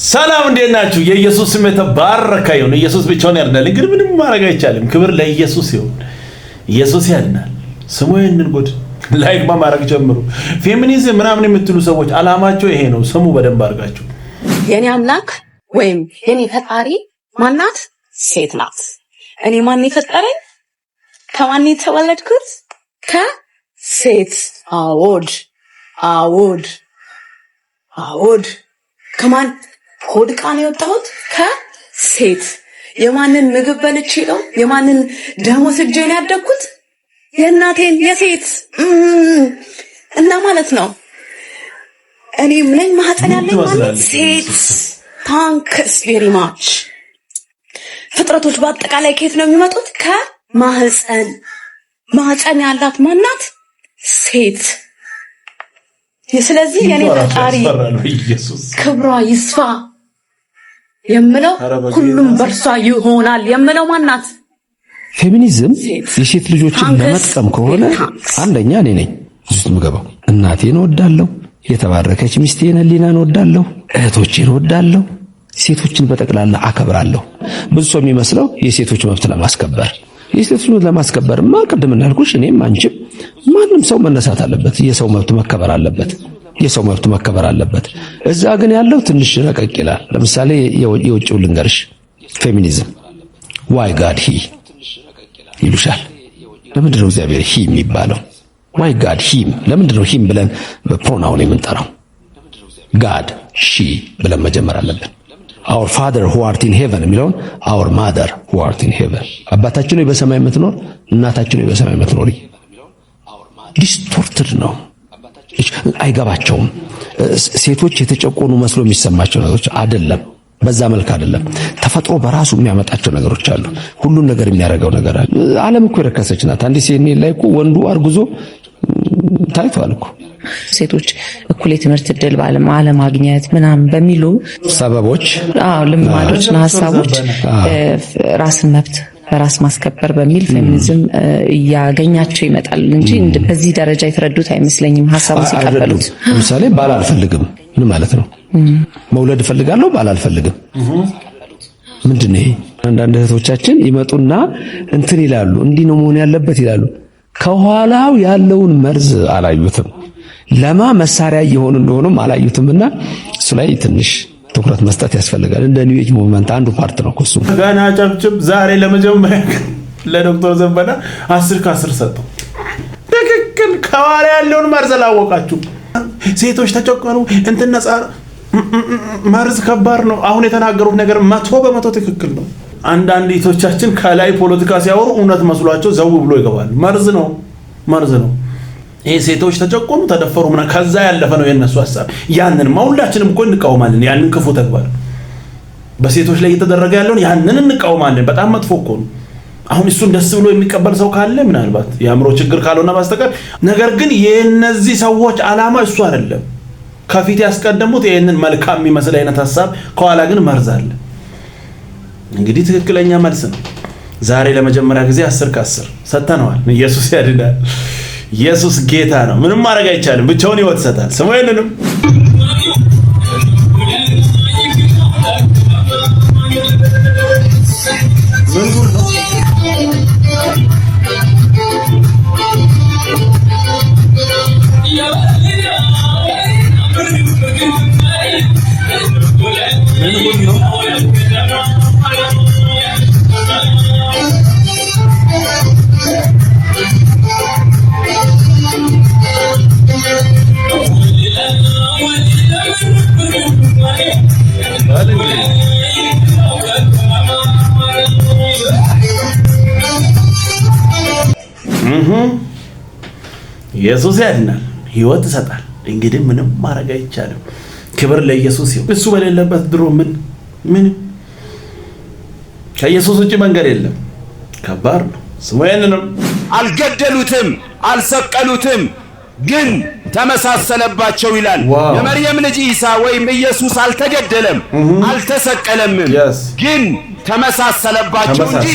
ሰላም እንዴት ናችሁ? የኢየሱስ ስም የተባረከ ይሁን። ኢየሱስ ብቻውን ያድናል። እንግዲህ ምንም ማድረግ አይቻልም። ክብር ለኢየሱስ ይሁን። ኢየሱስ ያድናል። ስሙ ይሄንን ጉድ ላይክ በማድረግ ጀምሩ። ፌሚኒዝም ምናምን የምትሉ ሰዎች አላማቸው ይሄ ነው። ስሙ በደንብ አድርጋችሁ። የኔ አምላክ ወይም የኔ ፈጣሪ ማናት? ሴት ናት። እኔ ማን የፈጠረኝ? ከማን የተወለድኩት? ከሴት። አዎድ ከማን ሆድ ቃን የወጣሁት? ከሴት። የማንን ምግብ በልቼ ነው? የማንን ደሞዝ እጄ ነው ያደግኩት? የእናቴን የሴት እና ማለት ነው። እኔ ነኝ ማህፀን ያለኝ ማለት ሴት። ታንክስ ቬሪ ማች። ፍጥረቶች በአጠቃላይ ከየት ነው የሚመጡት? ከማህፀን። ማህፀን ያላት ማናት? ሴት። ስለዚህ የኔ ፈጣሪ ክብሯ ይስፋ የምለው ሁሉም በርሷ ይሆናል የምለው ማናት? ፌሚኒዝም የሴት ልጆችን ለመጥቀም ከሆነ አንደኛ እኔ ነኝ እዚህ ምገባው። እናቴን እወዳለሁ፣ የተባረከች ሚስቴን ህሊናን እወዳለሁ፣ እህቶቼን እወዳለሁ፣ ሴቶችን በጠቅላላ አከብራለሁ። ብዙ ሰው የሚመስለው የሴቶች መብት ለማስከበር የሴቶች መብት ለማስከበርማ ቅድም እንዳልኩሽ እኔም አንቺም ማንም ሰው መነሳት አለበት። የሰው መብት መከበር አለበት። እዛ ግን ያለው ትንሽ ረቀቅ ይላል። ለምሳሌ የውጭው ልንገርሽ። ፌሚኒዝም ዋይ ጋድ ሂ ይሉሻል። ለምንድነው እግዚአብሔር ሂ የሚባለው? ዋይ ጋድ ሂም? ለምንድነው ሂም ብለን ፕሮናውን የምንጠራው? ጋድ ሺ ብለን መጀመር አለብን። our father who art in heaven የሚለውን our mother who art in heaven። አባታችን ሆይ በሰማይ የምትኖር፣ እናታችን ሆይ በሰማይ የምትኖሪ። ዲስቶርትድ ነው፣ አይገባቸውም። ሴቶች የተጨቆኑ መስሎ የሚሰማቸው ነገሮች አይደለም። በዛ መልክ አይደለም። ተፈጥሮ በራሱ የሚያመጣቸው ነገሮች አሉ። ሁሉን ነገር የሚያደርገው ነገር አለ። ዓለም እኮ የረከሰች ናት። አንዴ ሴኔ ላይ እኮ ወንዱ አርግዞ ታይቷል እኮ። ሴቶች እኩል የትምህርት ዕድል ባለማግኘት ምናምን በሚሉ ሰበቦች ልማዶችና ሀሳቦች ራስን መብት በራስ ማስከበር በሚል ፌሚኒዝም እያገኛቸው ይመጣል እንጂ በዚህ ደረጃ የተረዱት አይመስለኝም ሀሳቡን ሲቀበሉት። ለምሳሌ ባል አልፈልግም ምን ማለት ነው? መውለድ እፈልጋለሁ ባል አልፈልግም ምንድነው ይሄ? አንዳንድ እህቶቻችን ይመጡና እንትን ይላሉ፣ እንዲህ ነው መሆን ያለበት ይላሉ። ከኋላው ያለውን መርዝ አላዩትም። ለማ መሳሪያ እየሆኑ እንደሆነም አላዩትምና እሱ ላይ ትንሽ ትኩረት መስጠት ያስፈልጋል። እንደ ኒው ኤጅ ሙቭመንት አንዱ ፓርት ነው እሱ። ጋና ጨብጭብ ዛሬ ለመጀመሪያ ለዶክተር ዘበና 10 ከ10 ሰጠው። ትክክል። ከኋላ ያለውን መርዝ አላወቃችሁ። ሴቶች ተጨቆኑ እንትን ነፃ መርዝ ከባድ ነው። አሁን የተናገሩት ነገር 100% ትክክል ነው። አንዳንድ እህቶቻችን ከላይ ፖለቲካ ሲያወሩ እውነት መስሏቸው ዘው ብሎ ይገባሉ። መርዝ ነው። ይሄ ሴቶች ተጨቆኑ ተደፈሩ ምና ከዛ ያለፈ ነው የነሱ ሐሳብ። ያንን ሁላችንም እኮ እንቃወማለን። ያንን ክፉ ተግባር በሴቶች ላይ እየተደረገ ያለውን ያንን እንቃወማለን። በጣም መጥፎ እኮ ነው። አሁን እሱን ደስ ብሎ የሚቀበል ሰው ካለ ምናልባት የአእምሮ ችግር ካልሆነ ማስተካከል። ነገር ግን የነዚህ ሰዎች ዓላማ እሱ አይደለም። ከፊት ያስቀደሙት ይሄንን መልካም የሚመስል አይነት ሐሳብ፣ ከኋላ ግን መርዝ አለ። እንግዲህ ትክክለኛ መልስ ነው። ዛሬ ለመጀመሪያ ጊዜ 10 ከ10 ሰጥተነዋል። ኢየሱስ ያድናል። ኢየሱስ ጌታ ነው። ምንም ማድረግ አይቻልም። ብቻውን ሕይወት ይሰጣል። ስሙ ይሄንንም ኢየሱስ ያድናል፣ ሕይወት ይሰጣል። እንግዲህ ምንም ማድረግ አይቻልም። ክብር ለኢየሱስ ይሁን። እሱ በሌለበት ድሮ ምን ከኢየሱስ ውጪ መንገድ የለም። ከባድ ነው። ስሙ ይሄንንም አልገደሉትም፣ አልሰቀሉትም፣ ግን ተመሳሰለባቸው ይላል። የመርየም ልጅ ኢሳ ወይም ኢየሱስ አልተገደለም፣ አልተሰቀለም፣ ግን ተመሳሰለባቸው እንጂ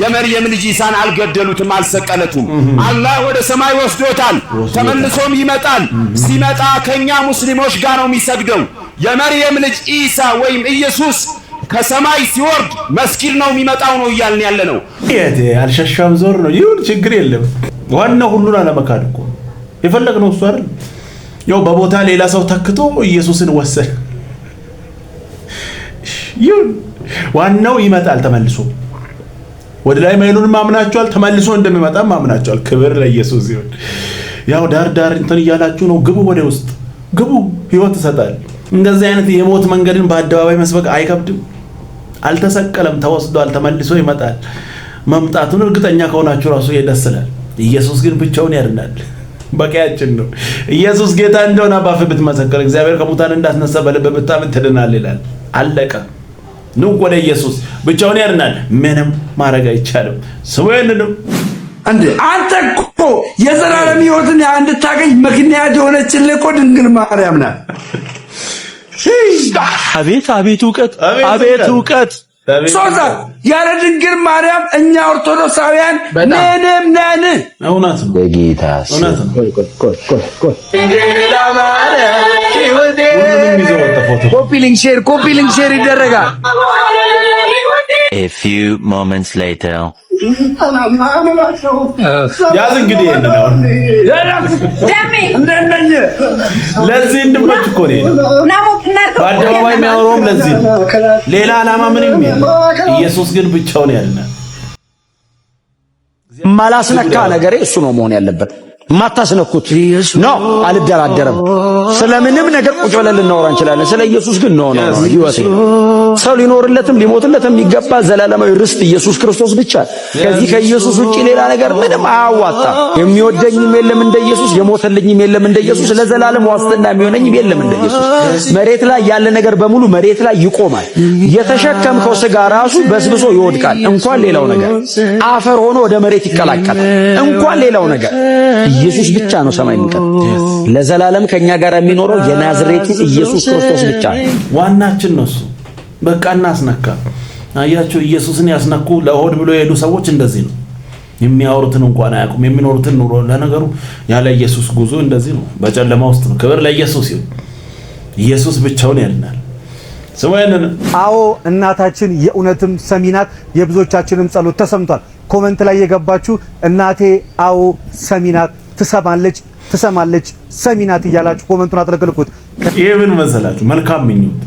የመርየም ልጅ ኢሳን አልገደሉትም፣ አልሰቀለቱም። አላህ ወደ ሰማይ ወስዶታል፣ ተመልሶም ይመጣል። ሲመጣ ከኛ ሙስሊሞች ጋር ነው የሚሰግደው። የመርየም ልጅ ኢሳ ወይም ኢየሱስ ከሰማይ ሲወርድ መስኪል ነው የሚመጣው ነው እያልን ያለ ነው። አልሸሻም ዞር ነው ይሁን ችግር የለም። ዋናው ሁሉን አለመካድ እኮ የፈለግነው እሱ አይደል? ያው በቦታ ሌላ ሰው ተክቶ ኢየሱስን ወሰደ። ይሁን ዋናው ይመጣል ተመልሶ። ወደ ላይ መሄዱን ማምናቸዋል፣ ተመልሶ እንደሚመጣ ማምናቸዋል። ክብር ለኢየሱስ ይሁን። ያው ዳር ዳር እንትን እያላችሁ ነው። ግቡ፣ ወደ ውስጥ ግቡ፣ ህይወት ይሰጣል። እንደዚህ አይነት የሞት መንገድን በአደባባይ መስበክ አይከብድም። አልተሰቀለም፣ ተወስዷል፣ ተመልሶ ይመጣል። መምጣቱን እርግጠኛ ከሆናችሁ ራሱ ይደስላል። ኢየሱስ ግን ብቻውን ያድናል። በቂያችን ነው። ኢየሱስ ጌታ እንደሆነ ባፍ ብትመሰክር፣ እግዚአብሔር ከሙታን እንዳስነሳ በልብ ብታምን ትድናል ይላል። አለቀ። ኑ ወደ ኢየሱስ፣ ብቻውን ያድናል። ምንም ማድረግ አይቻልም። ስሙ ይንንም አንተ እኮ የዘላለም ሕይወትን እንድታገኝ ምክንያት የሆነችልህ እኮ ድንግል ማርያም ናት። አቤት እውቀት፣ አቤት እውቀት። ሶዛ ያለ ድንግል ማርያም እኛ ኦርቶዶክሳውያን ምንም ነን። እውነት ነው። በጌታስ እውነት ነው። ድንግል ማርያም ሕይወቴ ኮፒ ሊንክ ሼር ይደረጋል። A few moments later. ያዝ እንግዲህ ነው ለዚህ እንድመች እኮ ነው በአደባባይ የሚያወራውም ለዚህ ሌላ ዓላማ ምንም የለም። ኢየሱስ ግን ብቻውን ያድናል። ማላስነካ ነገሬ እሱ ነው መሆን ያለበት። ማታስነኩት ነው። አልደራደርም። ስለምንም ነገር ቁጭ ብለን ልናወራ እንችላለን። ስለ ኢየሱስ ግን ነው ህይወቴ። ሰው ሊኖርለትም ሊሞትለትም የሚገባ ዘላለማዊ ርስት ኢየሱስ ክርስቶስ ብቻ። ከዚህ ከኢየሱስ ውጪ ሌላ ነገር ምንም አያዋጣም። የሚወደኝም የለም እንደ ኢየሱስ፣ የሞተልኝም የለም እንደ ኢየሱስ፣ ለዘላለም ዋስትና የሚሆነኝም የለም እንደ ኢየሱስ። መሬት ላይ ያለ ነገር በሙሉ መሬት ላይ ይቆማል። የተሸከምከው ስጋ ራሱ በስብሶ ይወድቃል። እንኳን ሌላው ነገር አፈር ሆኖ ወደ መሬት ይቀላቀላል። እንኳን ሌላው ነገር ኢየሱስ ብቻ ነው ሰማይ የሚቀር ለዘላለም ከኛ ጋር የሚኖረው የናዝሬቱ ኢየሱስ ክርስቶስ ብቻ ነው። ዋናችን ነው እሱ። በቃ እናስነካ። አያችሁ ኢየሱስን ያስነኩ ለሆድ ብሎ የሄዱ ሰዎች እንደዚህ ነው የሚያወሩትን እንኳን አያውቁም። የሚኖሩትን ኑሮ ለነገሩ ያለ ኢየሱስ ጉዞ እንደዚህ ነው፣ በጨለማ ውስጥ ነው። ክብር ለኢየሱስ ይሁን። ኢየሱስ ብቻውን ያድናል። ስሙንን አዎ እናታችን የእውነትም ሰሚናት የብዙዎቻችንም ጸሎት ተሰምቷል። ኮሜንት ላይ የገባችሁ እናቴ አዎ ሰሚናት ትሰማለች ሰሚናት እያላችሁ ኮሜንቱን አጥለቅልቁት። ይሄ ምን መሰላችሁ? መልካም ምኞት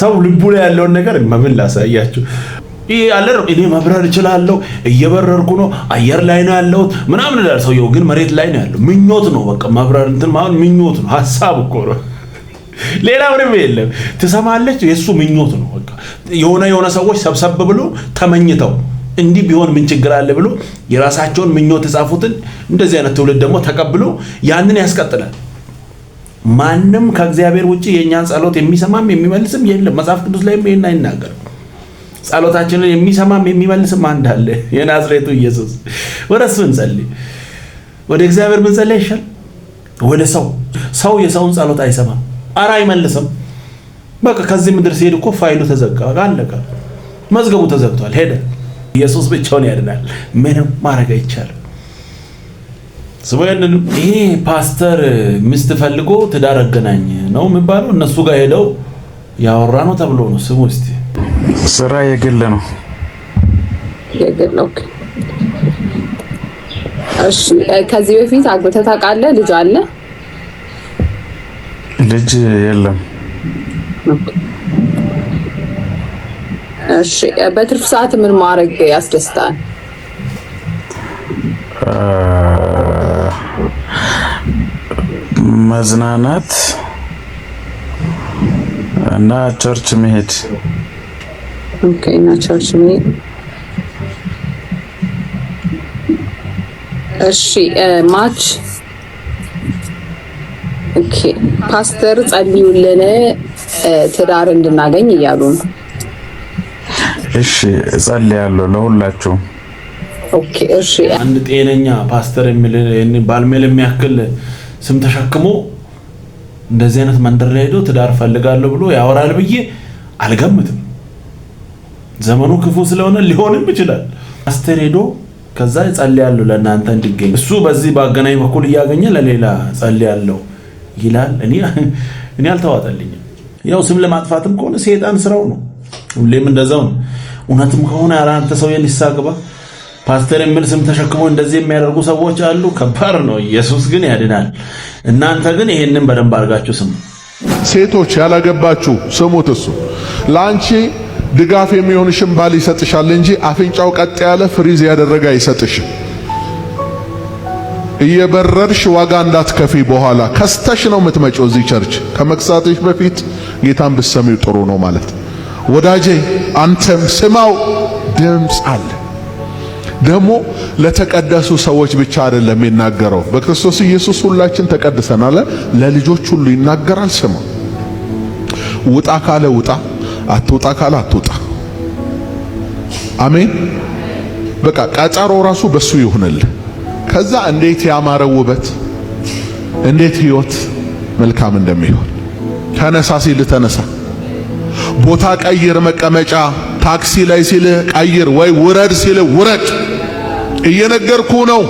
ሰው ልቡ ላይ ያለውን ነገር ምን ላሳያችሁ። ይሄ አለር እኔ መብረር እችላለሁ፣ እየበረርኩ ነው፣ አየር ላይ ነው ያለሁት ምናምን ይላል ሰውየው። ግን መሬት ላይ ነው ያለው። ምኞት ነው በቃ መብረር እንትን ማለት ምኞት ነው፣ ሐሳብ እኮ ነው። ሌላ ምንም የለም። ትሰማለች የሱ ምኞት ነው በቃ። የሆነ ሰዎች ሰብሰብ ብሎ ተመኝተው እንዲህ ቢሆን ምን ችግር አለ ብሎ የራሳቸውን ምኞት የጻፉትን እንደዚህ አይነት ትውልድ ደግሞ ተቀብሎ ያንን ያስቀጥላል። ማንም ከእግዚአብሔር ውጪ የኛን ጸሎት የሚሰማም የሚመልስም የለም። መጽሐፍ ቅዱስ ላይም ይሄን አይናገርም። ጸሎታችንን የሚሰማም የሚመልስም አንድ አለ፣ የናዝሬቱ ኢየሱስ። ወደሱ እንጸልይ። ወደ እግዚአብሔር ምን ጸልይ ይሻል? ወደ ሰው የሰውን ጸሎት አይሰማም፣ ኧረ አይመልስም። በቃ ከዚህ ምድር ሲሄድ እኮ ፋይሉ ተዘጋ፣ አለቀ፣ መዝገቡ ተዘግቷል፣ ሄደ። ኢየሱስ ብቻውን ያድናል። ምንም ማድረግ አይቻልም። ስሙን ይሄ ፓስተር ሚስት ፈልጎ ትዳር አገናኝ ነው የሚባለው እነሱ ጋር ሄደው ያወራ ነው ተብሎ ነው። ስሙ እስቲ ስራ የግል ነው። የግል ነው። እሺ ከዚህ በፊት አግብተህ ታውቃለህ? ልጅ አለ? ልጅ የለም። እሺ በትርፍ ሰዓት ምን ማድረግ ያስደስታል? መዝናናት እና ቸርች መሄድ። ኦኬ እና ቸርች መሄድ። እሺ ማች ኦኬ ፓስተር ጸልዩልን ትዳር እንድናገኝ እያሉ ነው። እሺ እጸልያለሁ ለሁላችሁም። ኦኬ እሺ አንድ ጤነኛ ፓስተር የሚል ባልሜል የሚያክል ስም ተሸክሞ እንደዚህ አይነት መንደር ላይ ሄዶ ትዳር ፈልጋለሁ ብሎ ያወራል ብዬ አልገምትም። ዘመኑ ክፉ ስለሆነ ሊሆንም ይችላል። ፓስተር ሄዶ ከዛ ጸልያለሁ ለእናንተ እንዲገኝ እሱ በዚህ ባገናኝ በኩል እያገኘ ለሌላ ጸልያለሁ ይላል። እኔ እኔ አልተዋጠልኝም። ያው ስም ለማጥፋትም ከሆነ ሰይጣን ስራው ነው፣ ሁሌም እንደዛው ነው። እውነትም ከሆነ ኧረ አንተ ሰው ይሳግባ ፓስተር የሚል ስም ተሸክሞ እንደዚህ የሚያደርጉ ሰዎች አሉ። ከባድ ነው። ኢየሱስ ግን ያድናል። እናንተ ግን ይሄንን በደንብ አድርጋችሁ ስሙ። ሴቶች ያላገባችሁ ስሙት። እሱ ለአንቺ ድጋፍ የሚሆንሽን ባል ይሰጥሻል እንጂ አፍንጫው ቀጥ ያለ ፍሪዝ ያደረገ አይሰጥሽም። እየበረርሽ ዋጋ እንዳትከፊ በኋላ ከስተሽ ነው የምትመጪው እዚህ ቸርች። ከመክሳትሽ በፊት ጌታን ብትሰሚው ጥሩ ነው ማለት ወዳጄ። አንተም ስማው፣ ድምፅ አለ። ደግሞ ለተቀደሱ ሰዎች ብቻ አይደለም የሚናገረው። በክርስቶስ ኢየሱስ ሁላችን ተቀድሰናል። ለልጆች ሁሉ ይናገራል። ስማ፣ ውጣ ካለ ውጣ፣ አትውጣ ካለ አትውጣ። አሜን። በቃ ቀጠሮ ራሱ በሱ ይሁንልህ። ከዛ እንዴት ያማረ ውበት፣ እንዴት ህይወት መልካም እንደሚሆን ተነሳ ሲል ተነሳ። ቦታ ቀይር፣ መቀመጫ ታክሲ ላይ ሲል ቀይር፣ ወይ ውረድ ሲል ውረድ። እየነገርኩ ነው።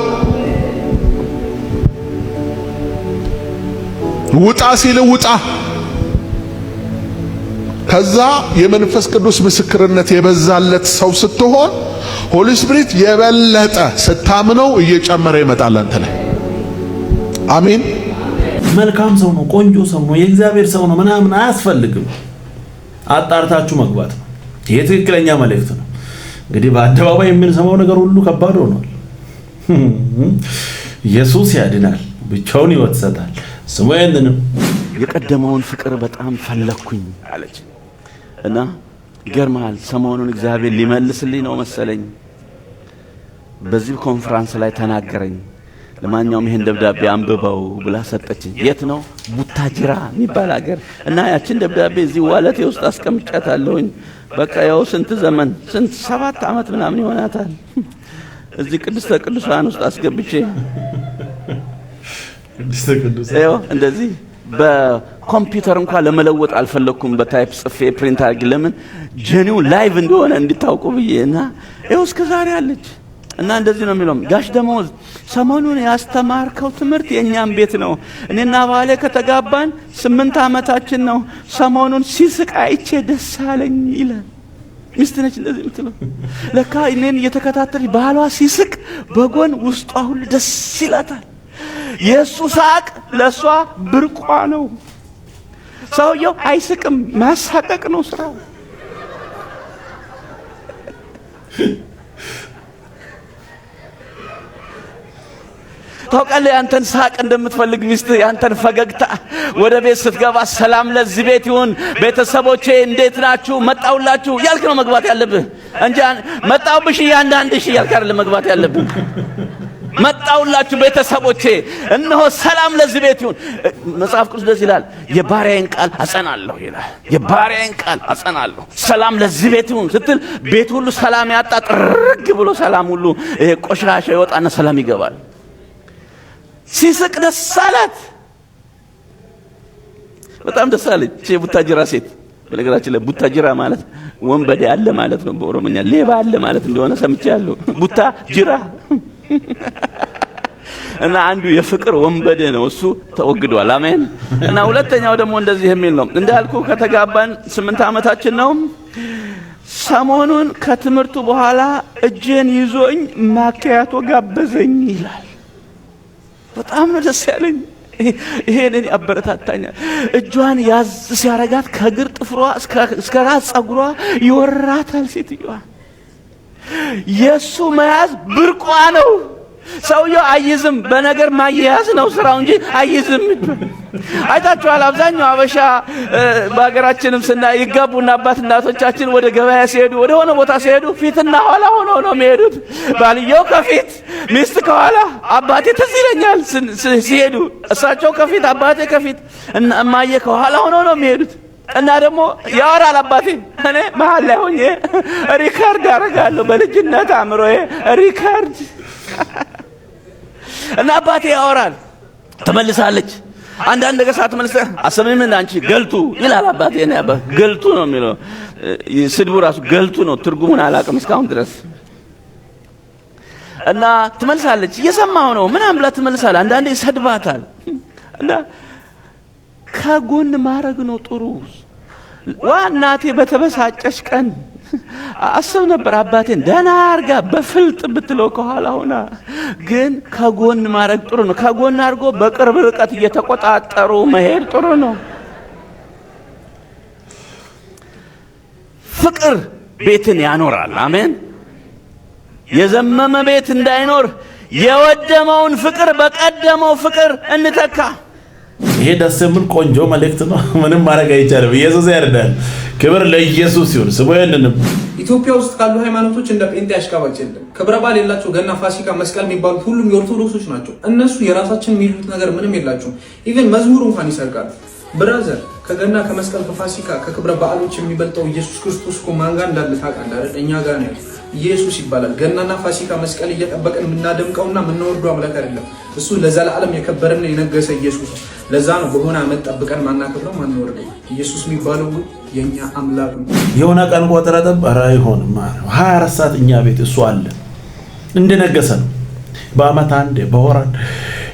ውጣ ሲል ውጣ። ከዛ የመንፈስ ቅዱስ ምስክርነት የበዛለት ሰው ስትሆን ሆሊ ስፒሪት የበለጠ ስታምነው እየጨመረ ይመጣል አንተ ላይ። አሜን። መልካም ሰው ነው፣ ቆንጆ ሰው ነው፣ የእግዚአብሔር ሰው ነው ምናምን አያስፈልግም። አጣርታችሁ መግባት ነው። ይሄ ትክክለኛ መልእክት ነው። እንግዲህ በአደባባይ የምንሰማው ነገር ሁሉ ከባድ ሆኗል። ኢየሱስ ያድናል፣ ብቻውን ሕይወት ይሰጣል። ስሙ ይሄንንም የቀደመውን ፍቅር በጣም ፈለኩኝ አለች እና ገርማል። ሰሞኑን እግዚአብሔር ሊመልስልኝ ነው መሰለኝ በዚህ ኮንፈረንስ ላይ ተናገረኝ። ለማንኛውም ይሄን ደብዳቤ አንብበው ብላ ሰጠችኝ። የት ነው? ቡታጅራ የሚባል ሀገር እና ያችን ደብዳቤ እዚህ ዋለቴ ውስጥ አስቀምጫታለሁኝ። በቃ ያው ስንት ዘመን 7 ዓመት ምናምን ይሆናታል እዚህ ቅድስተ ቅዱሳን ውስጥ አስገብቼ ያው እንደዚህ በኮምፒውተር እንኳን ለመለወጥ አልፈለኩም። በታይፕ ጽፌ ፕሪንት አድርጌ ለምን ጀኒው ላይቭ እንደሆነ እንድታውቁ ብዬና ያው እስከ ዛሬ አለች። እና እንደዚህ ነው የሚለው፣ ጋሽ ደሞዝ ሰሞኑን ያስተማርከው ትምህርት የኛም ቤት ነው። እኔና ባሌ ከተጋባን 8 ዓመታችን ነው። ሰሞኑን ሲስቅ አይቼ ደስ አለኝ ይላል። ሚስት ነች እንደዚህ የምትለው። ለካ እኔን እየተከታተለች ባሏ ሲስቅ በጎን ውስጧ ሁሉ ደስ ይላታል። የሱ ሳቅ ለሷ ብርቋ ነው። ሰውየው አይስቅም፣ ማሳቀቅ ነው ስራው። ታውቃለህ ያንተን ሳቅ እንደምትፈልግ ሚስት ያንተን ፈገግታ ወደ ቤት ስትገባ ሰላም ለዚህ ቤት ይሁን፣ ቤተሰቦቼ እንዴት ናችሁ፣ መጣውላችሁ ያልክ ነው መግባት ያለብህ እንጂ መጣውብሽ ያንዳንድሽ ያልክ አይደለም መግባት ያለብህ። መጣውላችሁ ቤተሰቦቼ፣ እነሆ ሰላም ለዚህ ቤት ይሁን። መጽሐፍ ቅዱስ ደስ ይላል፣ የባሪያዬን ቃል አጸናለሁ ይላል። የባሪያዬን ቃል አጸናለሁ፣ ሰላም ለዚህ ቤት ይሁን ስትል ቤት ሁሉ ሰላም ያጣ ጥርግ ብሎ ሰላም ሁሉ ይሄ ቆሻሻ ይወጣና ሰላም ይገባል። ሲስቅ ደስ አላት፣ በጣም ደስ አለች። የቡታጅራ ሴት በነገራችን ላይ ቡታጅራ ማለት ወንበዴ አለ ማለት ነው። በኦሮምኛ ሌባ አለ ማለት እንደሆነ ሰምቻለሁ። ቡታጅራ እና አንዱ የፍቅር ወንበዴ ነው፣ እሱ ተወግዷል። አሜን። እና ሁለተኛው ደግሞ እንደዚህ የሚል ነው፣ እንዳልኩ ከተጋባን 8 ዓመታችን ነው። ሰሞኑን ከትምህርቱ በኋላ እጄን ይዞኝ ማኪያቶ ጋበዘኝ ይላል። በጣም ነው ደስ ያለኝ። ይሄንን ያበረታታኛል። እጇን ያዝ ሲያረጋት ከግር ጥፍሯ እስከ ራስ ጸጉሯ ይወራታል ሴትዮዋ። የሱ መያዝ ብርቋ ነው። ሰውየው አይዝም፣ በነገር ማያያዝ ነው ስራው እንጂ አይዝም። አይታችኋል። አብዛኛው አበሻ በሀገራችንም ስናይ ይጋቡና አባት እናቶቻችን ወደ ገበያ ሲሄዱ ወደ ሆነ ቦታ ሲሄዱ ፊትና ኋላ ሆነው ነው የሚሄዱት። ባልየው ከፊት ሚስት ከኋላ። አባቴ ትዝ ይለኛል ሲሄዱ እሳቸው ከፊት አባቴ ከፊት እና እማዬ ከኋላ ሆነው ነው የሚሄዱት። እና ደግሞ ያወራል አባቴ፣ እኔ መሀል ላይ ሆኜ ሪካርድ አደርጋለሁ። በልጅነት አእምሮዬ ሪካርድ እና አባቴ ያወራል። ተመልሳለች። አንዳንድ ነገር ሳትመልስ አሰምም እንደ አንቺ ገልቱ ይላል አባቴ። እኔ አባቴ ገልቱ ነው የሚለው፣ ስድቡ ራሱ ገልቱ ነው። ትርጉሙን አላውቅም እስካሁን ድረስ። እና ትመልሳለች፣ እየሰማሁ ነው ምናምን ብላ ትመልሳለች። አንዳንዴ ይሰድባታል። እና ከጎን ማድረግ ነው ጥሩ። ዋናቴ በተበሳጨሽ ቀን አስብ ነበር አባቴን ደህና አርጋ በፍልጥ ብትለው ከኋላ ሆና፣ ግን ከጎን ማድረግ ጥሩ ነው። ከጎን አድርጎ በቅርብ ርቀት እየተቆጣጠሩ መሄድ ጥሩ ነው። ፍቅር ቤትን ያኖራል። አሜን። የዘመመ ቤት እንዳይኖር የወደመውን ፍቅር በቀደመው ፍቅር እንተካ። ይሄ ደስ የሚል ቆንጆ መልእክት ነው። ምንም ማድረግ አይቻልም። ኢየሱስ ያድናል። ክብር ለኢየሱስ ይሁን። ስሙ ይንንም ኢትዮጵያ ውስጥ ካሉ ሃይማኖቶች እንደ ጴንጤ አሽቃባጭ የለም። ክብረ በዓል የላቸው። ገና፣ ፋሲካ፣ መስቀል የሚባሉት ሁሉም የኦርቶዶክሶች ናቸው። እነሱ የራሳችን የሚሉት ነገር ምንም የላቸውም። ኢቭን መዝሙሩ እንኳን ይሰርቃሉ። ብራዘር ከገና ከመስቀል ከፋሲካ ከክብረ በዓሎች የሚበልጠው ኢየሱስ ክርስቶስ እኮ ማን ጋር እንዳለ ታውቃለህ አይደል? እኛ ጋር ነው። ኢየሱስ ይባላል። ገናና ፋሲካ መስቀል እየጠበቅን የምናደምቀውና የምንወርደው አምላክ አይደለም። እሱ ለዘላለም የከበረና የነገሰ ኢየሱስ ነው። ለዛ ነው በሆነ ዓመት ጠብቀን ማናከብረው ማንወርደው። ኢየሱስ የሚባለው የኛ አምላክ ነው። የሆነ ቀን ቆጥረ ጠበራ አይሆንም። 24 ሰዓት እኛ ቤት እሱ አለ እንደነገሰ ነው። በአመት አንዴ በወር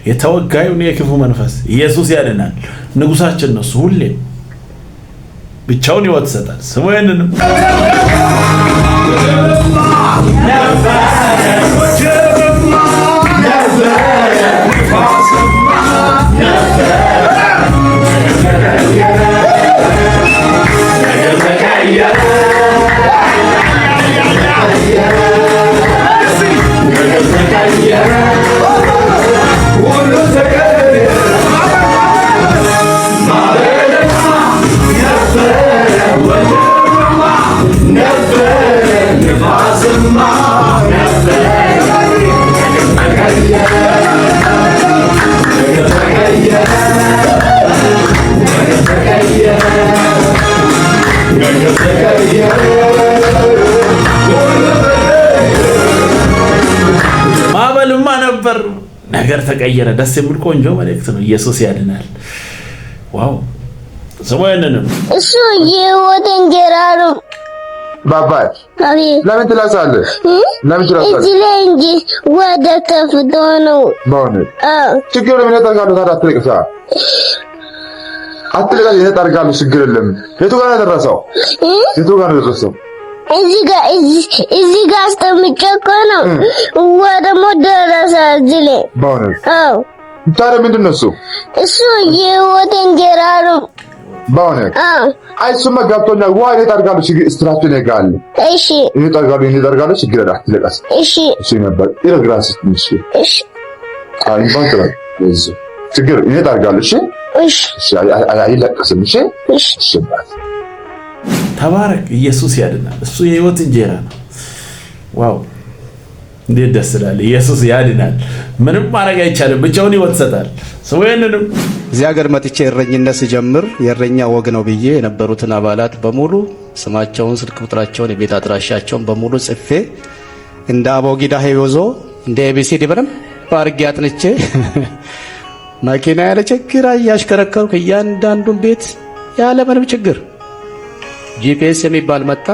የተወጋዩን የክፉ መንፈስ ኢየሱስ ያድናል። ንጉሳችን ነው። እሱ ሁሌ ብቻውን ሕይወት ይሰጣል። ስሙ ይንንም ማዕበልማ ነበር፣ ነገር ተቀየረ። ደስ የሚል ቆንጆ መልእክት ነው። ኢየሱስ ያድናል። ዋው! ስሙ ይንንም እሱ የሕይወት እንጀራ ነው። ባባይ ለምን ትላሳለህ? ለምን ትላሳለህ? እዚህ ላይ እንጂ ወደ ከፍቶ ነው። በእውነት ችግር ምን ያደርጋሉ? ታዲያ አትልቅሳ፣ አትልቅሳ። ይሄ ችግር የለም። የቱ ጋር ነው የደረሰው? የቱ ጋር ነው የደረሰው? እዚህ ጋር አስቀምጬ እኮ ነው ወደ ሞት ደረሰ። እዚህ ላይ በእውነት ታዲያ ምንድን ነው እሱ? እሱ የሕይወት እንጀራ ነው። በእውነት አይ እሱማ ገብቶኛል። ውሃ እኔ እጠርጋለሁ፣ ስትራችን ይጋል። እሺ እኔ እጠርጋለሁ፣ ችግር የለም። አትልቀስ። እሺ እሺ ነበር ይረግራስ ትንሽ። እሺ አይ ባንከራ እዚህ ችግር እኔ እጠርጋለሁ። እሺ እሺ አይለቀስም። እሺ እሺ ተባረክ። ኢየሱስ ያድናል። እሱ የሕይወት እንጀራ ነው። ዋው! እንዴት ደስ ይላል። ኢየሱስ ያድናል። ምንም ማድረግ አይቻልም። ብቻውን ሕይወት ይሰጣል። ሰው ይንንም እዚህ ሀገር መጥቼ እረኝነት ስጀምር የእረኛ ወግ ነው ብዬ የነበሩትን አባላት በሙሉ ስማቸውን፣ ስልክ ቁጥራቸውን፣ የቤት አድራሻቸውን በሙሉ ጽፌ እንደ አቦጊዳ ሄዮዞ እንደ ኤቢሲዲ በደንብ አድርጌ አጥንቼ መኪና ያለ ችግር እያሽከረከርኩ እያንዳንዱን ቤት ያለ ምንም ችግር ጂፒኤስ የሚባል መጣ።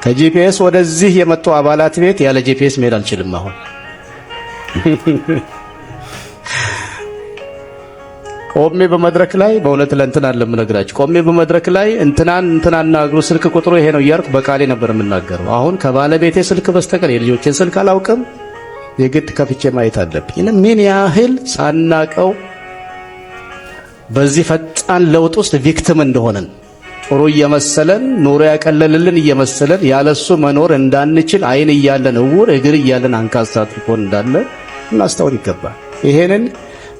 ከጂፒኤስ ወደዚህ የመጡ አባላት ቤት ያለ ጂፒኤስ መሄድ አልችልም። አሁን ቆሜ በመድረክ ላይ በእውነት ለእንትና ለምነግራችሁ ቆሜ በመድረክ ላይ እንትናና እግሩ ስልክ ቁጥሩ ይሄ ነው እያልኩ በቃሌ ነበር የምናገረው። አሁን ከባለቤቴ ስልክ በስተቀር የልጆቼን ስልክ አላውቅም። የግድ ከፍቼ ማየት አለብኝ። ምን ያህል ሳናቀው በዚህ ፈጣን ለውጥ ውስጥ ቪክቲም እንደሆነን ጥሩ እየመሰለን ኑሮ ያቀለልልን እየመሰለን ያለሱ መኖር እንዳንችል አይን እያለን እውር እግር እያለን አንካሳ አጥፎን እንዳለ እናስተውል ይገባል። ይሄንን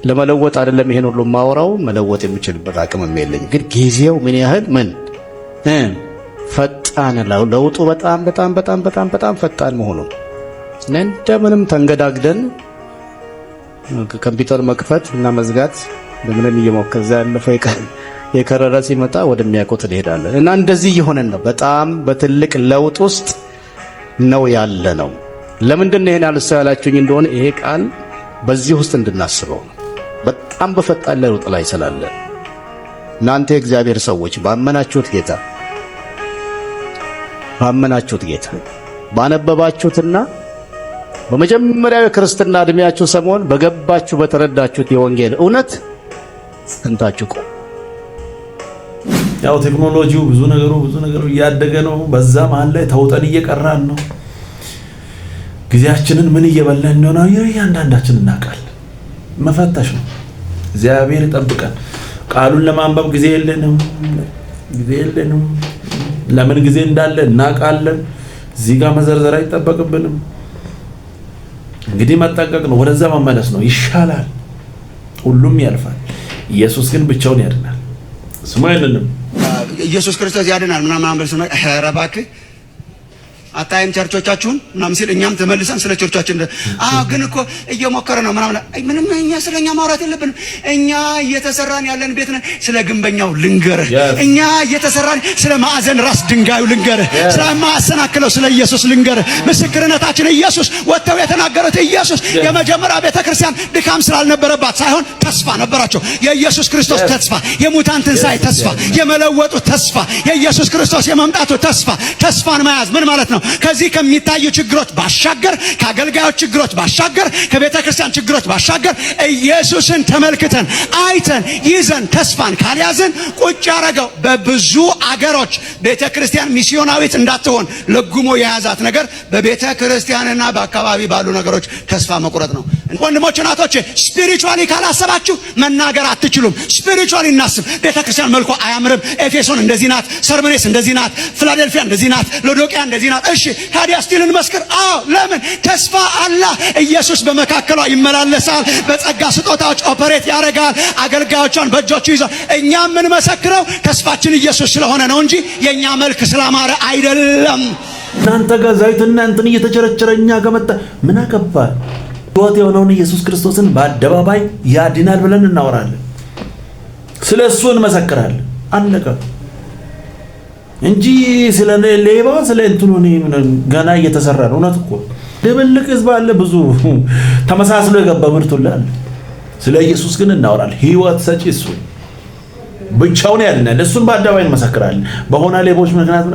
ለመለወጥ አይደለም ይሄን ሁሉ ማወራው መለወጥ የሚችልበት አቅምም የለኝ። ግን ጊዜው ምን ያህል ፈጣን ለውጡ በጣም በጣም በጣም በጣም በጣም ፈጣን መሆኑን እንደምንም ተንገዳግደን ኮምፒውተር መክፈት እና መዝጋት በምንም እየሞከረ ያለፈው የከረረ ሲመጣ ወደሚያቆት እንሄዳለን እና እንደዚህ እየሆነን ነው። በጣም በትልቅ ለውጥ ውስጥ ነው ያለ ነው። ለምንድን ነው ይሄን ያላችሁኝ እንደሆነ ይሄ ቃል በዚህ ውስጥ እንድናስበው ነው። በጣም በፈጣን ለውጥ ላይ ስላለ እናንተ የእግዚአብሔር ሰዎች ባመናችሁት ጌታ ባነበባችሁትና በመጀመሪያው የክርስትና እድሜያችሁ ሰሞን በገባችሁ በተረዳችሁት የወንጌል እውነት ጸንታችሁ ቆሙ። ያው ቴክኖሎጂው ብዙ ነገሩ እያደገ ነው። በዛ መሃል ላይ ተውጠን እየቀራን ነው። ጊዜያችንን ምን እየበላን እንደሆነ እያንዳንዳችን እናውቃለን። መፈተሽ ነው። እግዚአብሔር ይጠብቀን። ቃሉን ለማንበብ ጊዜ የለንም። ለምን ጊዜ እንዳለ እናውቃለን። እዚህ ጋር መዘርዘር አይጠበቅብንም። እንግዲህ መጠንቀቅ ነው። ወደዛ መመለስ ነው። ይሻላል። ሁሉም ያልፋል። ኢየሱስ ግን ብቻውን ያድናል። ስሙ አይደለም ኢየሱስ ክርስቶስ ያድናል ምናምን በልሰና ኸረባክ አታይም ቸርቾቻችሁን ምናምን ሲል እኛም ተመልሰን ስለ ቸርቾቻችን ግን እኮ እየሞከረ ነው ምናምን ምንም እኛ ስለኛ ማውራት የለብንም። እኛ እየተሰራን ያለን ቤት ነው። ስለ ግንበኛው ልንገርህ። እኛ እየተሰራን ስለ ማዕዘን ራስ ድንጋዩ ልንገርህ። ስለ ማሰናክለው ስለ ኢየሱስ ልንገርህ። ምስክርነታችን ኢየሱስ ወጥተው የተናገሩት ኢየሱስ የመጀመሪያ ቤተክርስቲያን ድካም ስላልነበረባት ሳይሆን ተስፋ ነበራቸው። የኢየሱስ ክርስቶስ ተስፋ፣ የሙታን ትንሣኤ ተስፋ፣ የመለወጡ ተስፋ፣ የኢየሱስ ክርስቶስ የመምጣቱ ተስፋ። ተስፋን መያዝ ምን ማለት ነው? ከዚህ ከሚታዩ ችግሮች ባሻገር፣ ከአገልጋዮች ችግሮች ባሻገር፣ ከቤተ ክርስቲያን ችግሮች ባሻገር ኢየሱስን ተመልክተን አይተን ይዘን ተስፋን ካልያዝን ቁጭ ያረገው በብዙ አገሮች ቤተ ክርስቲያን ሚስዮናዊት እንዳትሆን ለጉሞ የያዛት ነገር በቤተ ክርስቲያንና በአካባቢ ባሉ ነገሮች ተስፋ መቁረጥ ነው። ወንድሞች እናቶች፣ ስፒሪቹዋሊ ካላሰባችሁ መናገር አትችሉም። ስፒሪቹዋሊ እናስብ። ቤተ ክርስቲያን መልኩ አያምርም። ኤፌሶን እንደዚህ ናት፣ ሰርመኔስ እንደዚህ ናት፣ ፊላዴልፊያ እንደዚህ ናት፣ ሎዶቅያ እንደዚህ ናት። እሺ ታዲያ እስቲ እንመስክር። ለምን? ተስፋ አለ። ኢየሱስ በመካከሏ ይመላለሳል፣ በጸጋ ስጦታዎች ኦፐሬት ያደርጋል፣ አገልጋዮቿን በእጆቹ ይዟል። እኛ የምንመሰክረው ተስፋችን ኢየሱስ ስለሆነ ነው እንጂ የኛ መልክ ስላማረ አይደለም። እናንተ ጋር ዘይትና እንትን እየተቸረቸረ እኛ ጋር መጣ ምን አገባ? ሕይወት የሆነውን ኢየሱስ ክርስቶስን በአደባባይ ያድናል ብለን እናወራለን። ስለሱ እንመሰክራለን። አለቀ እንጂ ስለ ሌባ ስለ እንትኑ ገና እየተሰራ ነው። እውነት እኮ ድብልቅ ህዝብ አለ፣ ብዙ ተመሳስሎ የገባ ምርቱላል። ስለ ኢየሱስ ግን እናወራለን። ሕይወት ሰጪ እሱ ብቻውን ያድናል። እሱን በአደባባይ እንመሰክራለን። በሆነ ሌቦች ምክንያት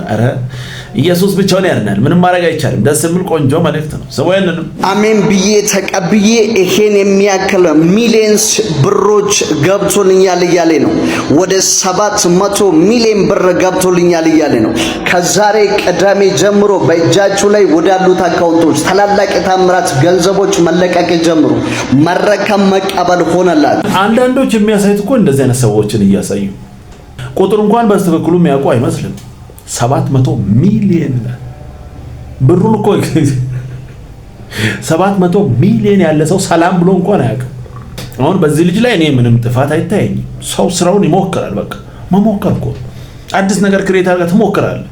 ኢየሱስ ብቻውን ያድናል። ምንም ማድረግ አይቻልም። ደስ የሚል ቆንጆ መልእክት ነው። ሰውየንን አሜን ብዬ ተቀብዬ ይሄን የሚያክል ሚሊዮንስ ብሮች ገብቶልኛል እያለ ነው። ወደ 700 ሚሊዮን ብር ገብቶልኛል እያለ ነው። ከዛሬ ቅዳሜ ጀምሮ በእጃችሁ ላይ ወዳሉት አካውንቶች ታላላቅ የታምራት ገንዘቦች መለቀቅ ጀምሩ። መረከም መቀበል ሆነላት። አንዳንዶች የሚያሳዩት እኮ እንደዚህ አይነት ሰዎችን እያሳዩ ቁጥር እንኳን በትክክሉ የሚያውቁ አይመስልም። 700 ሚሊዮን ብሩን እኮ 700 ሚሊዮን ያለ ሰው ሰላም ብሎ እንኳን አያውቅም። አሁን በዚህ ልጅ ላይ እኔ ምንም ጥፋት አይታየኝም። ሰው ስራውን ይሞክራል። በቃ መሞከር እኮ አዲስ ነገር ክሬት አድርገህ ትሞክራለህ።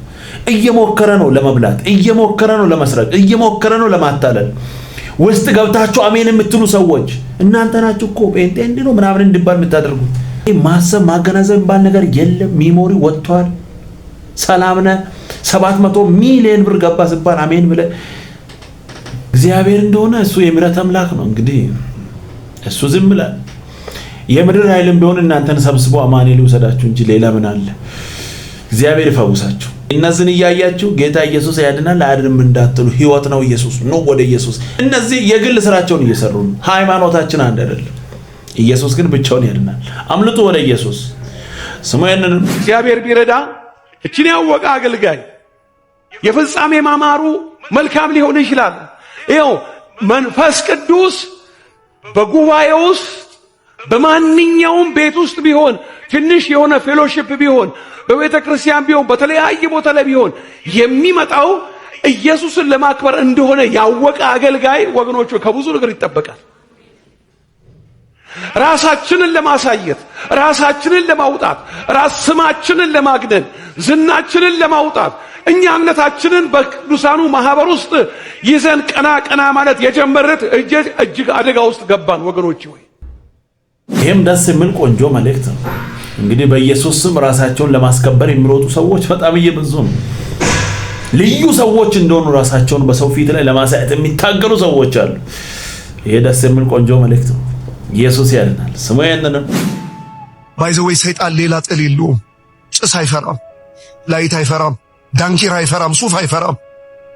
እየሞከረ ነው ለመብላት፣ እየሞከረ ነው ለመስረቅ፣ እየሞከረ ነው ለማታለል። ውስጥ ገብታችሁ አሜን የምትሉ ሰዎች እናንተ ናችሁ እኮ ጴንጤ እንዲህ ነው ምናምን እንዲባል የምታደርጉት። ማሰብ ማገናዘብ ባል ነገር የለም። ሚሞሪ ወጥቷል። ሰላምነ 700 ሚሊዮን ብር ገባ ሲባል አሜን ብለ እግዚአብሔር እንደሆነ እሱ የምሕረት አምላክ ነው። እንግዲህ እሱ ዝም ብሏል። የምድር ኃይልም ቢሆን እናንተን ሰብስቦ አማኑኤል ይወሰዳችሁ እንጂ ሌላ ምን አለ? እግዚአብሔር ይፈውሳችሁ። እነዚህን እያያችሁ ጌታ ኢየሱስ ያድናል አያድንም እንዳትሉ፣ ሕይወት ነው ኢየሱስ ነው። ወደ ኢየሱስ እነዚህ የግል ስራቸውን እየሰሩ ነው። ሃይማኖታችን አንድ አይደለም። ኢየሱስ ግን ብቻውን ያድናል። አምልጡ ወደ ኢየሱስ። ስሙ ያንን እግዚአብሔር ቢረዳ እቺን ያወቀ አገልጋይ የፍጻሜ ማማሩ መልካም ሊሆን ይችላል። ይኸው መንፈስ ቅዱስ በጉባኤ ውስጥ በማንኛውም ቤት ውስጥ ቢሆን ትንሽ የሆነ ፌሎሺፕ ቢሆን በቤተ ክርስቲያን ቢሆን በተለያየ ቦታ ላይ ቢሆን የሚመጣው ኢየሱስን ለማክበር እንደሆነ ያወቀ አገልጋይ ወገኖቹ ከብዙ ነገር ይጠበቃል። ራሳችንን ለማሳየት፣ ራሳችንን ለማውጣት፣ ራስ ስማችንን ለማግነን፣ ዝናችንን ለማውጣት እኛነታችንን በቅዱሳኑ ማህበር ውስጥ ይዘን ቀና ቀና ማለት የጀመረት እጅግ አደጋ ውስጥ ገባን ወገኖች ሆይ። ይሄም ደስ የሚል ቆንጆ መልእክት ነው። እንግዲህ በኢየሱስ ስም ራሳቸውን ለማስከበር የሚሮጡ ሰዎች በጣም እየበዙ ነው። ልዩ ሰዎች እንደሆኑ ራሳቸውን በሰው ፊት ላይ ለማሳየት የሚታገሉ ሰዎች አሉ። ይሄ ደስ የሚል ቆንጆ መልእክት ነው። ኢየሱስ ያድናል። ስሙ ያንን ባይዘወይ ሰይጣን ሌላ ጥል የለውም። ጭስ አይፈራም፣ ላይት አይፈራም፣ ዳንኪራ አይፈራም፣ ሱፍ አይፈራም።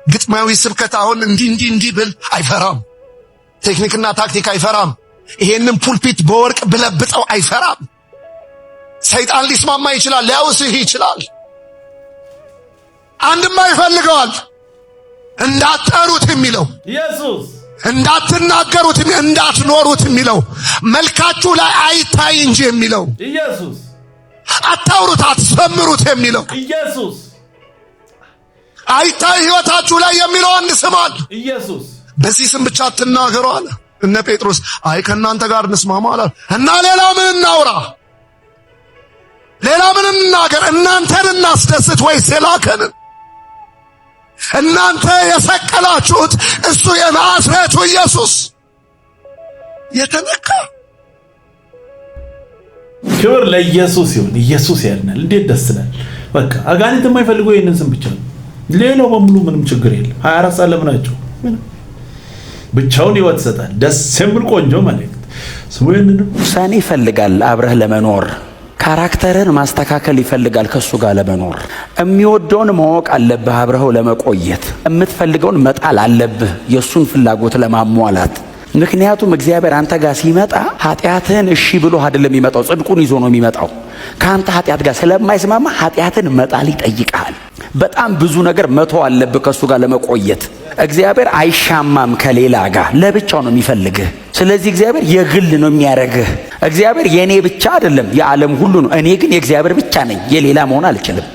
ግጥማዊ ስብከት አሁን እንዲህ ብል አይፈራም። ቴክኒክና ታክቲክ አይፈራም። ይሄንን ፑልፒት በወርቅ ብለብጠው አይፈራም። ሰይጣን ሊስማማ ይችላል፣ ሊያውስህ ይችላል። አንድማ ይፈልገዋል እንዳትጠሩት የሚለው ኢየሱስ፣ እንዳትናገሩት እንዳትኖሩት የሚለው መልካችሁ ላይ አይታይ እንጂ የሚለው ኢየሱስ፣ አታውሩት አትዘምሩት የሚለው ኢየሱስ፣ አይታይ ህይወታችሁ ላይ የሚለው አንድ ስም አለ ኢየሱስ። በዚህ ስም ብቻ አትናገሩ አለ። እነ ጴጥሮስ አይ ከእናንተ ጋር እንስማማ አለ እና ሌላ ምን እናውራ? ሌላ ምን እናገር? እናንተን እናስደስት ወይስ የላከንን? እናንተ የሰቀላችሁት እሱ የናዝሬቱ ኢየሱስ የተነካ። ክብር ለኢየሱስ ይሁን። ኢየሱስ ያድናል። እንዴት ደስ ይላል! በቃ አጋንንት የማይፈልገው ይሄንን ስም ብቻ ነው። ሌላው በሙሉ ምንም ችግር የለም። 24 ሰዓት ለምናቸው ብቻውን ህይወት ይሰጣል። ደስ የሚል ቆንጆ መልእክት ስሙ። ይሄንን ውሳኔ ይፈልጋል አብረህ ለመኖር ካራክተርን ማስተካከል ይፈልጋል ከሱ ጋር ለመኖር። የሚወደውን ማወቅ አለብህ አብረኸው ለመቆየት። የምትፈልገውን መጣል አለብህ የሱን ፍላጎት ለማሟላት። ምክንያቱም እግዚአብሔር አንተ ጋር ሲመጣ ኃጢአትህን እሺ ብሎ አይደለም የሚመጣው፣ ጽድቁን ይዞ ነው የሚመጣው። ካንተ ኃጢአት ጋር ስለማይስማማ ኃጢአትን መጣል ይጠይቃል። በጣም ብዙ ነገር መተው አለብህ ከሱ ጋር ለመቆየት። እግዚአብሔር አይሻማም ከሌላ ጋር፣ ለብቻው ነው የሚፈልግህ። ስለዚህ እግዚአብሔር የግል ነው የሚያረግህ። እግዚአብሔር የኔ ብቻ አይደለም የዓለም ሁሉ ነው። እኔ ግን የእግዚአብሔር ብቻ ነኝ፣ የሌላ መሆን አልችልም።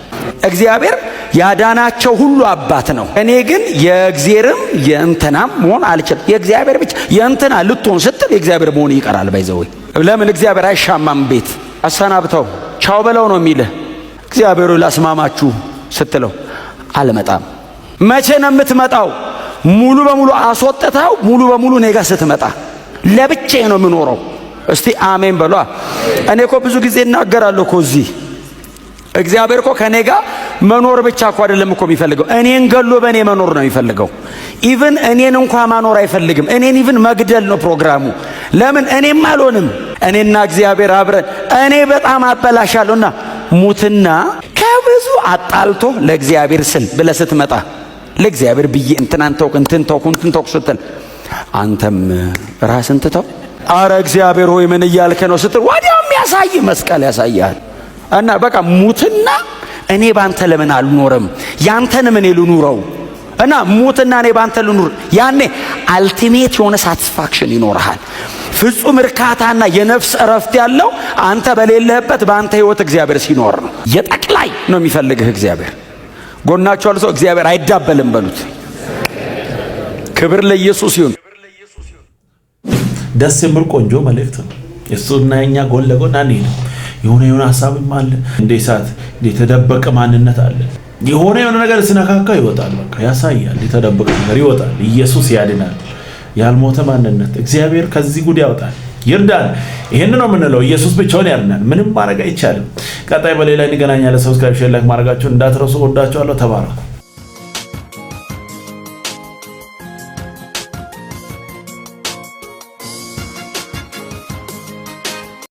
እግዚአብሔር ያዳናቸው ሁሉ አባት ነው። እኔ ግን የእግዚአብሔርም የእንተናም መሆን አልችልም። የእግዚአብሔር ብቻ የእንተና ልትሆን ስትል የእግዚአብሔር መሆን ይቀራል። ባይዘው ለምን እግዚአብሔር አይሻማም? ቤት አሰናብተው ቻው በለው ነው የሚልህ። እግዚአብሔሩ ላስማማችሁ ስትለው አልመጣም። መቼ ነው የምትመጣው? ሙሉ በሙሉ አስወጥተው ሙሉ በሙሉ እኔ ጋር ስትመጣ። ለብቻዬ ነው የምኖረው። እስቲ አሜን በሏ። እኔ እኮ ብዙ ጊዜ እናገራለሁ እኮ እዚህ እግዚአብሔር እኮ ከኔ ጋር መኖር ብቻ እኮ አይደለም እኮ የሚፈልገው፣ እኔን ገሎ በእኔ መኖር ነው የሚፈልገው። ኢቭን እኔን እንኳን ማኖር አይፈልግም። እኔን ኢቭን መግደል ነው ፕሮግራሙ። ለምን? እኔም አልሆንም። እኔና እግዚአብሔር አብረን እኔ በጣም አበላሻለሁና ሙትና ከብዙ አጣልቶ ለእግዚአብሔር ስል ብለህ ስትመጣ ለእግዚአብሔር ብዬ እንትናን ተውክ እንትን ተውክ ስትል አንተም ራስን ትተው አረ እግዚአብሔር ሆይ ምን እያልከ ነው ስትል ወዲያው የሚያሳይ መስቀል ያሳያል። እና በቃ ሙትና እኔ ባንተ ለምን አልኖርም? ያንተንም እኔ ልኑረው እና ሙትና እኔ ባንተ ልኑር። ያኔ አልቲሜት የሆነ ሳቲስፋክሽን ይኖርሃል። ፍጹም እርካታና የነፍስ እረፍት ያለው አንተ በሌለህበት በአንተ ህይወት እግዚአብሔር ሲኖር ነው። የጠቅላይ ነው የሚፈልግህ እግዚአብሔር። ጎናችሁ ያለው ሰው እግዚአብሔር አይዳበልም በሉት። ክብር ለኢየሱስ ይሁን። ደስ የሚል ቆንጆ መልእክት ነው። እሱና የኛ ጎን ለጎን አንሄድም። የሆነ ሐሳብም አለ፣ እንደ እሳት የተደበቀ ማንነት አለ። የሆነ ነገር ሲነካካ ይወጣል። በቃ ያሳያል፣ የተደበቀ ነገር ይወጣል። ኢየሱስ ያድናል። ያልሞተ ማንነት እግዚአብሔር ከዚህ ጉድ ያወጣል፣ ይርዳል። ይሄን ነው የምንለው። ኢየሱስ ብቻውን ያድናል። ምንም ማድረግ አይቻልም። ቀጣይ በሌላ እንገናኛለን። ሰብስክራይብ፣ ሼር፣ ላይክ ማድረጋችሁን እንዳትረሱ። ወዳችኋለሁ። ተባረኩ።